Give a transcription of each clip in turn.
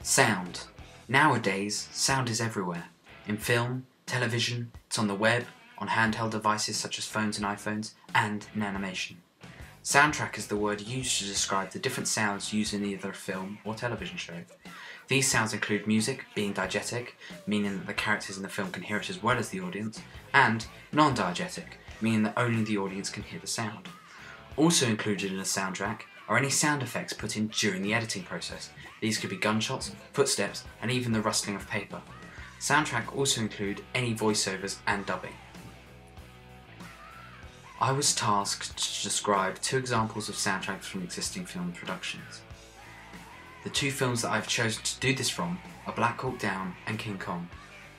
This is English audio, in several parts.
Sound. Nowadays, sound is everywhere. In film, television, it's on the web, on handheld devices such as phones and iPhones, and in animation. Soundtrack is the word used to describe the different sounds used in either a film or television show. These sounds include music, being diegetic, meaning that the characters in the film can hear it as well as the audience, and non-diegetic, meaning that only the audience can hear the sound. Also included in a soundtrack are any sound effects put in during the editing process. These could be gunshots, footsteps, and even the rustling of paper. Soundtrack also include any voiceovers and dubbing. I was tasked to describe two examples of soundtracks from existing film productions. The two films that I've chosen to do this from are Black Hawk Down and King Kong.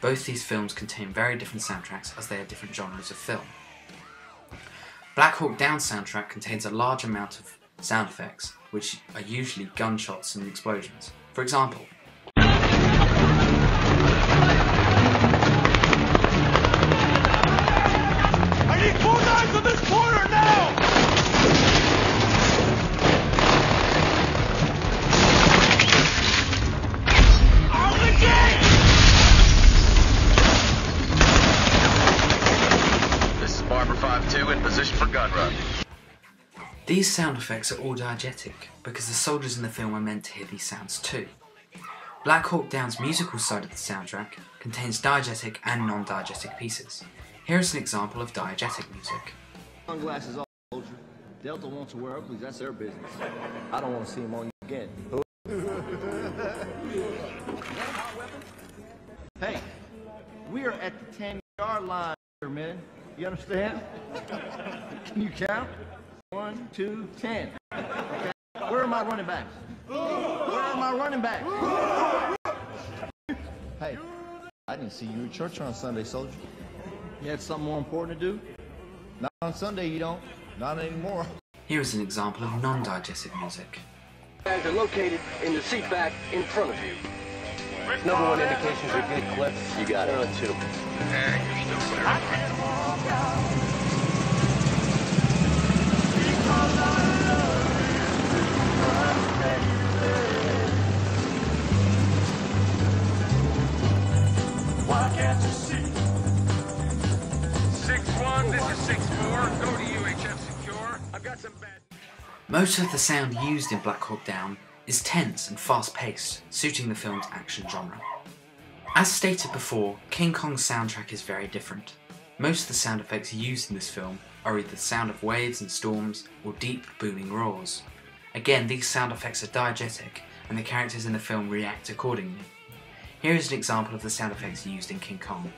Both these films contain very different soundtracks as they are different genres of film. Black Hawk Down's soundtrack contains a large amount of sound effects, which are usually gunshots and explosions. For example, I need 4 knives on this corner now! Out the gate! This is Barber 5-2 in position for gun run. these sound effects are all diegetic because the soldiers in the film are meant to hear these sounds too. Black Hawk Down's musical side of the soundtrack contains diegetic and non-diegetic pieces. Here is an example of diegetic music. Sunglasses off, soldier. Delta wants to wear uglies, that's their business. I don't want to see him on you again. Hey, we are at the 10-yard line here, man. You understand? Can you count? 1, 2, 10. Okay. Where are my running backs? Where are my running backs? Hey, I didn't see you at church on Sunday, soldier. You had something more important to do? Not on Sunday, you don't. Not anymore. Here is an example of non-diegetic music. Bags are located in the seat back in front of you. Number 1 indications are good, Cliff. You got it. 2. You're still clear. Why can't you see? 6-1, this is 6-4. Go to UHF Secure. I've got some bad... Most of the sound used in Black Hawk Down is tense and fast-paced, suiting the film's action genre. As stated before, King Kong's soundtrack is very different. Most of the sound effects used in this film are either the sound of waves and storms or deep booming roars. Again, these sound effects are diegetic and the characters in the film react accordingly. Here is an example of the sound effects used in King Kong.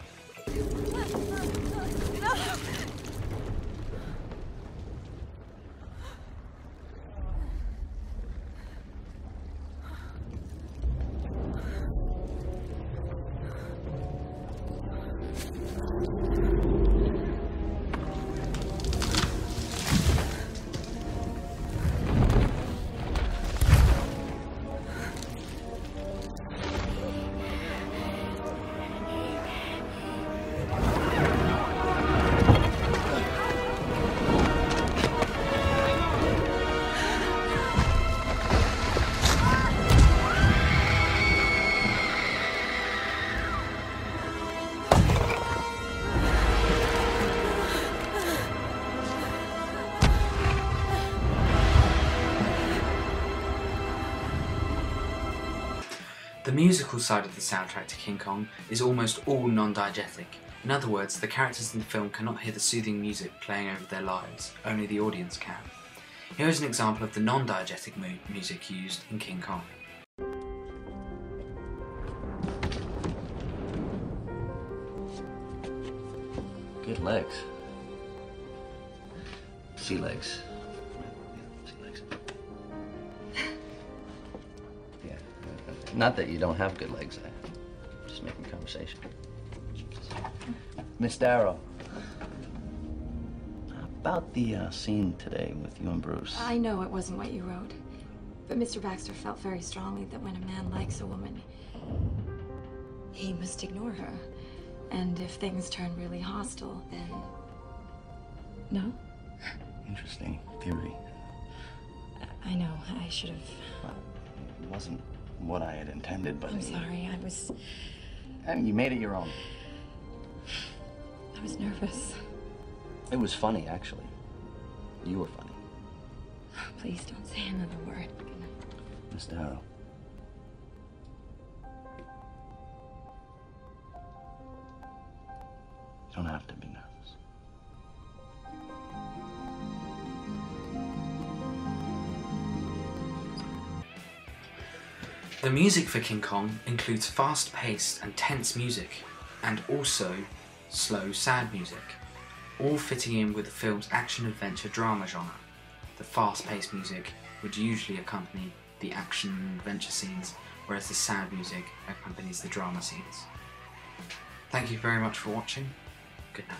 The musical side of the soundtrack to King Kong is almost all non-diegetic. In other words, the characters in the film cannot hear the soothing music playing over their lives, only the audience can. Here is an example of the non-diegetic music used in King Kong. Good legs. Sea legs. Sea legs. Yeah. Not that you don't have good legs. I'm just making conversation. Miss Darrow. About the scene today with you and Bruce. I know it wasn't what you wrote, but Mr. Baxter felt very strongly that when a man likes a woman, he must ignore her. And if things turn really hostile, then... No? Interesting theory. I know, I should have... Well, it wasn't what I had intended, but... I'm sorry, And you made it your own. I was nervous. It was funny, actually. You were funny. Please don't say another word. Mr. Harrow. You don't have to be nervous. The music for King Kong includes fast-paced and tense music, and also slow, sad music, all fitting in with the film's action-adventure drama genre. The fast-paced music would usually accompany the action and adventure scenes, whereas the sad music accompanies the drama scenes. Thank you very much for watching. Good night.